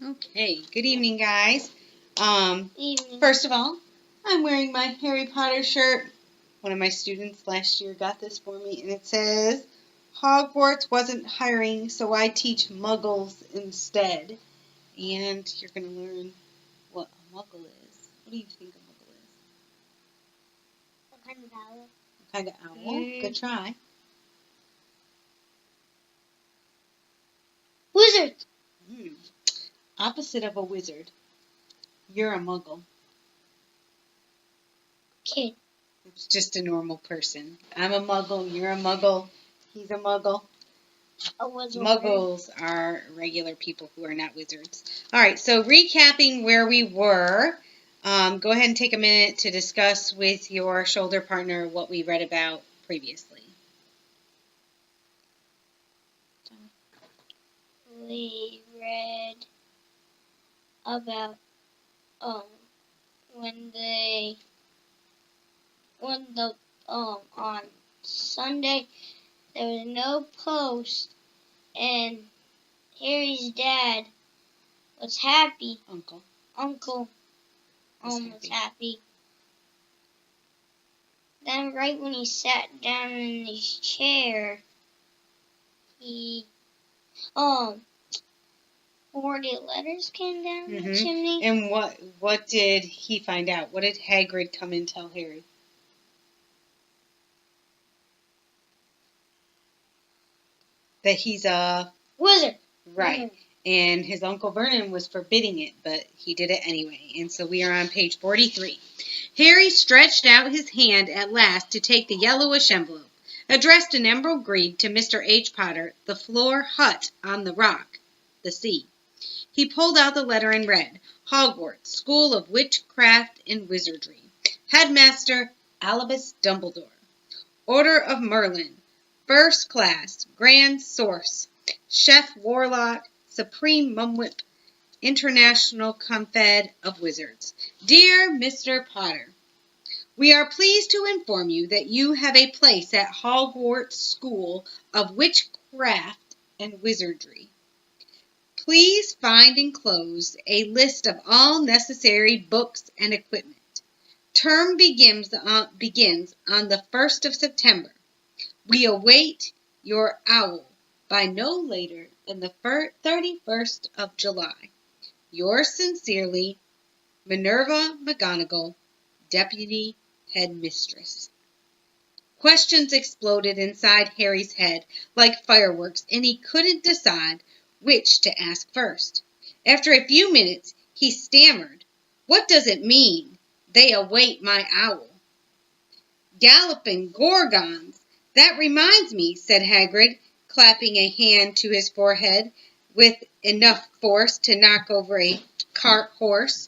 Okay, good evening, guys. Evening. First of all, I'm wearing my Harry Potter shirt. One of my students last year got this for me, and it says, Hogwarts wasn't hiring, so I teach muggles instead. And you're going to learn what a muggle is. What do you think a muggle is? What kind of owl? A kind of owl? Good try. Wizard. Opposite of a wizard. You're a muggle. Kid. It's just a normal person. I'm a muggle, you're a muggle, he's a muggle. Muggles are regular people who are not wizards. All right, so recapping where we were, go ahead and take a minute to discuss with your shoulder partner what we read about previously. We read about on Sunday there was no post and Harry's dad was happy. Uncle was happy. Then right when he sat down in his chair, he 40 letters came down the chimney. And what did he find out? What did Hagrid come and tell Harry? That he's a wizard. Right. And his Uncle Vernon was forbidding it, but he did it anyway. And so we are on page 43. Harry stretched out his hand at last to take the yellowish envelope, addressed in emerald green to Mr. H. Potter, the floor hut on the rock, the sea. He pulled out the letter and read, Hogwarts, School of Witchcraft and Wizardry. Headmaster Albus Dumbledore. Order of Merlin. First Class. Grand Source. Chef Warlock. Supreme Mumwip. International Confed of Wizards. Dear Mr. Potter, we are pleased to inform you that you have a place at Hogwarts School of Witchcraft and Wizardry. Please find enclosed a list of all necessary books and equipment. Term begins on the 1st of September. We await your owl by no later than the 31st of July. Yours sincerely, Minerva McGonagall, Deputy Headmistress. Questions exploded inside Harry's head like fireworks, and he couldn't decide which to ask first. After a few minutes, he stammered, What does it mean? They await my owl. Galloping Gorgons. That reminds me, said Hagrid, clapping a hand to his forehead with enough force to knock over a cart horse.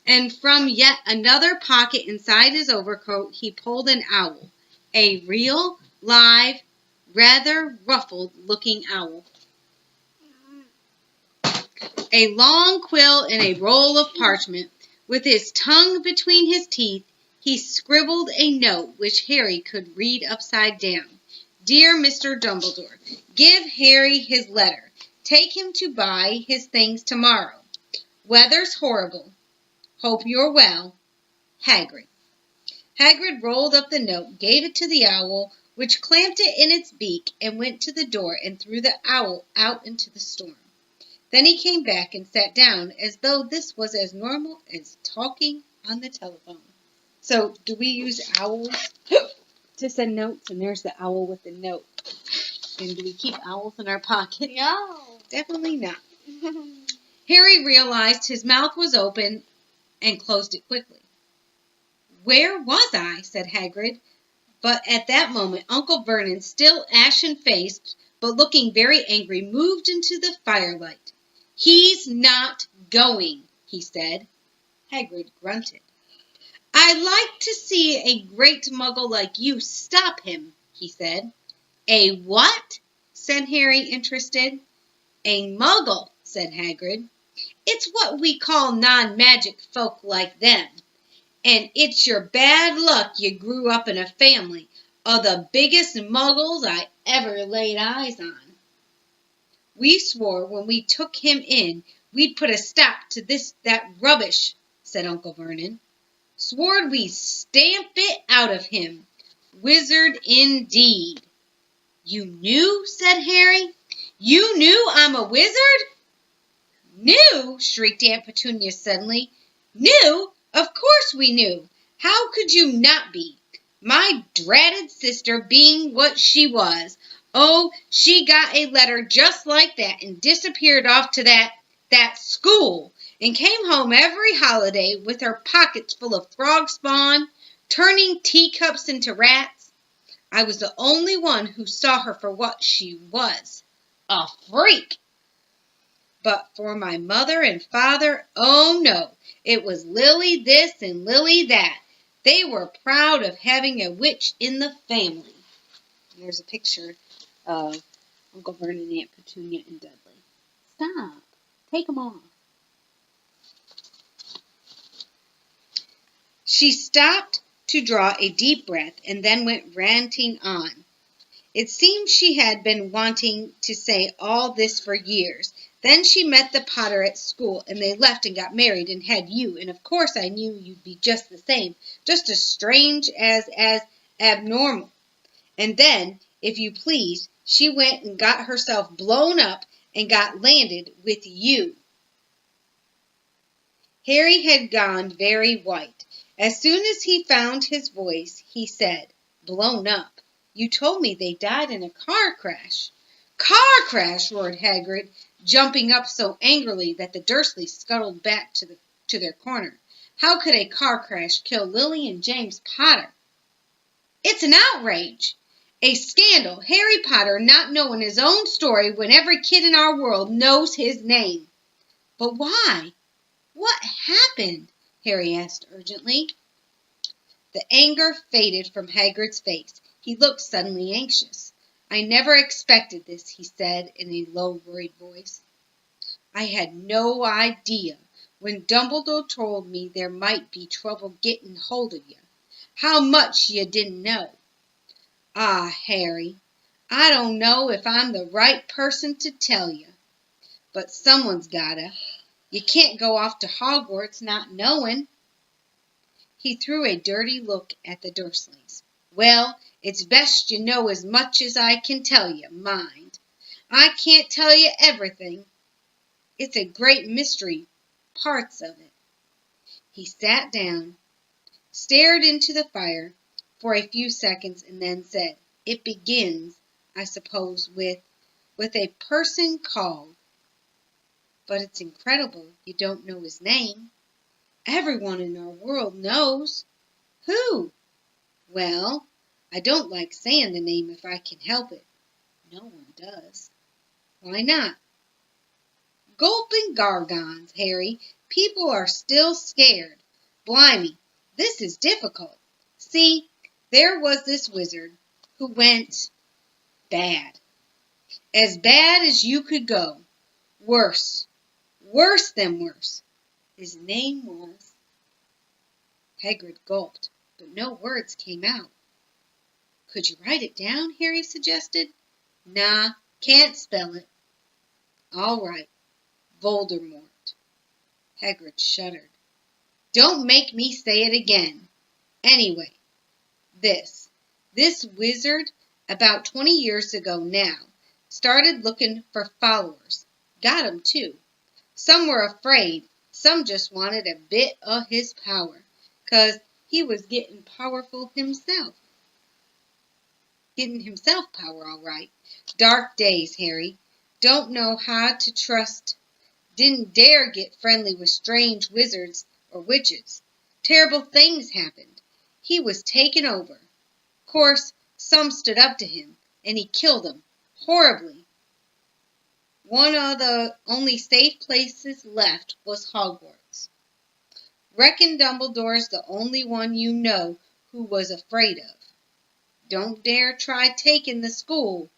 And from yet another pocket inside his overcoat, he pulled an owl. A real, live, rather ruffled-looking owl. A long quill and a roll of parchment. With his tongue between his teeth, he scribbled a note which Harry could read upside down. Dear Mr. Dumbledore, give Harry his letter. Take him to buy his things tomorrow. Weather's horrible. Hope you're well. Hagrid. Hagrid rolled up the note, gave it to the owl, which clamped it in its beak and went to the door and threw the owl out into the storm. Then he came back and sat down as though this was as normal as talking on the telephone. So, do we use owls to send notes? And there's the owl with the note. And do we keep owls in our pocket? No. Definitely not. Harry realized his mouth was open and closed it quickly. Where was I? Said Hagrid. But at that moment, Uncle Vernon, still ashen-faced, but looking very angry, moved into the firelight. He's not going, he said. Hagrid grunted. I'd like to see a great muggle like you stop him, he said. A what? Said Harry, interested. A muggle, said Hagrid. It's what we call non-magic folk like them. And it's your bad luck you grew up in a family of the biggest muggles I ever laid eyes on. We swore when we took him in we'd put a stop to that rubbish, said Uncle Vernon. Swore we'd stamp it out of him. Wizard indeed. You knew, said Harry. You knew I'm a wizard? Knew? Shrieked Aunt Petunia suddenly. Knew? Of course we knew. How could you not be? My dratted sister being what she was. Oh, she got a letter just like that and disappeared off to that school and came home every holiday with her pockets full of frog spawn, turning teacups into rats. I was the only one who saw her for what she was, a freak. But for my mother and father, oh no, it was Lily this and Lily that. They were proud of having a witch in the family. And there's a picture of Uncle Vernon, Aunt Petunia, and Dudley. Stop. Take them off. She stopped to draw a deep breath and then went ranting on. It seemed she had been wanting to say all this for years. Then she met the Potter at school, and they left and got married and had you, and of course I knew you'd be just the same, just as strange as abnormal. And then, if you please, she went and got herself blown up and got landed with you. Harry had gone very white. As soon as he found his voice, he said, "Blown up? You told me they died in a car crash." "Car crash!" roared Hagrid, jumping up so angrily that the Dursleys scuttled back to their corner. "How could a car crash kill Lily and James Potter?" "It's an outrage! A scandal! Harry Potter not knowing his own story when every kid in our world knows his name." "But why? What happened?" Harry asked urgently. The anger faded from Hagrid's face. He looked suddenly anxious. "I never expected this," he said in a low, worried voice. "I had no idea when Dumbledore told me there might be trouble getting hold of you. How much you didn't know. Ah, Harry, I don't know if I'm the right person to tell you, but someone's gotta. You can't go off to Hogwarts not knowing." He threw a dirty look at the Dursleys. "Well, it's best you know as much as I can tell you, mind. I can't tell you everything. It's a great mystery, parts of it." He sat down, stared into the fire for a few seconds, and then said, "It begins, I suppose, with a person called. But it's incredible you don't know his name. Everyone in our world knows." "Who?" "Well, I don't like saying the name if I can help it." "No one does." "Why not?" "Gulping Gargons, Harry. People are still scared. Blimey, this is difficult. See, there was this wizard who went bad. As bad as you could go. Worse. Worse than worse. His name was—" Hagrid gulped, but no words came out. "Could you write it down?" Harry suggested. "Nah, can't spell it." "All right. Voldemort." Hagrid shuddered. "Don't make me say it again. Anyway, this wizard, about 20 years ago now, started looking for followers. Got 'em, too. Some were afraid. Some just wanted a bit of his power, 'cause he was getting powerful himself. Getting himself power, all right. Dark days, Harry. Don't know how to trust. Didn't dare get friendly with strange wizards or witches. Terrible things happened. He was taken over. Course, some stood up to him, and he killed 'em. Horribly. One of the only safe places left was Hogwarts. Reckon Dumbledore's the only one you know who was afraid of. Don't dare try taking the school.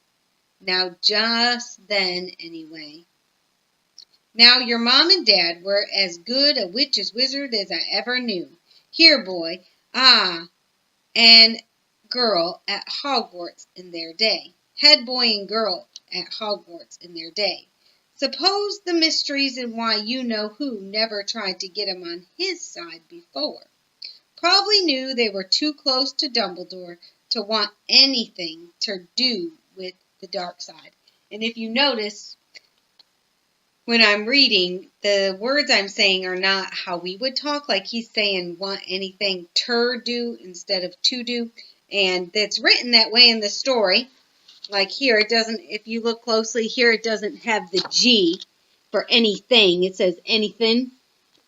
Now just then, anyway. Now your mom and dad were as good a witch's wizard as I ever knew. Here, boy, and girl at Hogwarts in their day. Head boy and girl at Hogwarts in their day. Suppose the mysteries and why you-know-who never tried to get him on his side before. Probably knew they were too close to Dumbledore to want anything to do with the dark side. And if you notice, when I'm reading, the words I'm saying are not how we would talk. Like he's saying want anything to do instead of to do. And it's written that way in the story. Like here, it doesn't, if you look closely here, it doesn't have the G for anything. It says anything,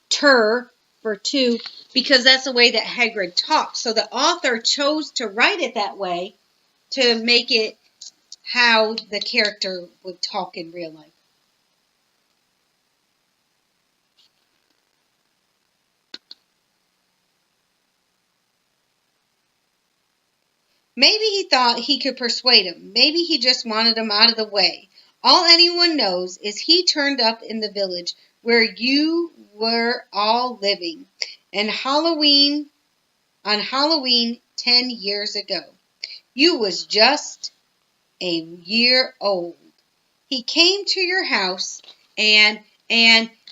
for to, because that's the way that Hagrid talks. So the author chose to write it that way to make it how the character would talk in real life. Maybe he thought he could persuade him. Maybe he just wanted him out of the way. All anyone knows is he turned up in the village where you were all living on Halloween 10 years ago. You was just a year old. He came to your house and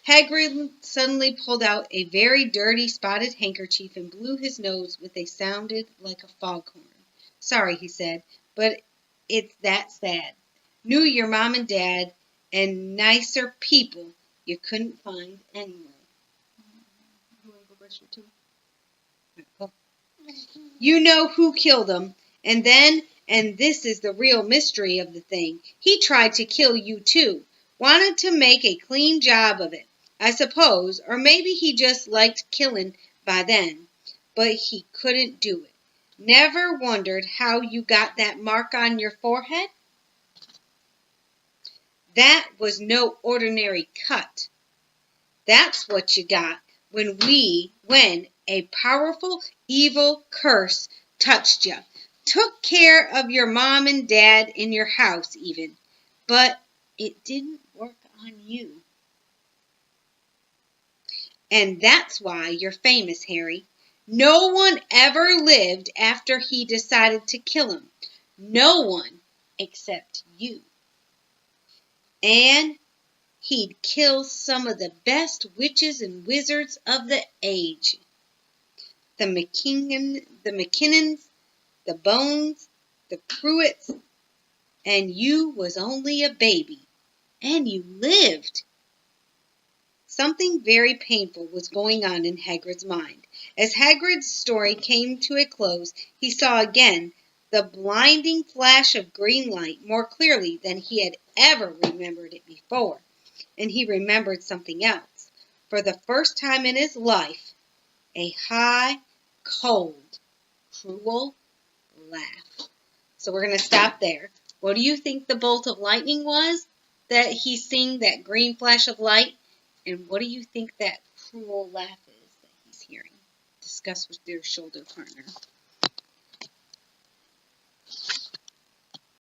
Hagrid suddenly pulled out a very dirty spotted handkerchief and blew his nose with a sounded like a foghorn. Sorry, he said, but it's that sad. Knew your mom and dad and nicer people you couldn't find anywhere. You want to go brush your teeth? Go. You know who killed him, and this is the real mystery of the thing, he tried to kill you too. Wanted to make a clean job of it, I suppose, or maybe he just liked killing by then, but he couldn't do it. Never wondered how you got that mark on your forehead? That was no ordinary cut. That's what you got when a powerful evil curse touched you. Took care of your mom and dad in your house even. But it didn't work on you. And that's why you're famous, Harry. No one ever lived after he decided to kill him. No one except you. And he'd kill some of the best witches and wizards of the age. The McKinnons, the Bones, the Pruitts, and you was only a baby. And you lived. Something very painful was going on in Hagrid's mind. As Hagrid's story came to a close, he saw again the blinding flash of green light more clearly than he had ever remembered it before. And he remembered something else. For the first time in his life, a high, cold, cruel laugh. So we're going to stop there. What do you think the bolt of lightning was that he's seeing, that green flash of light? And what do you think that cruel laugh is that he's hearing? Discuss with your shoulder partner.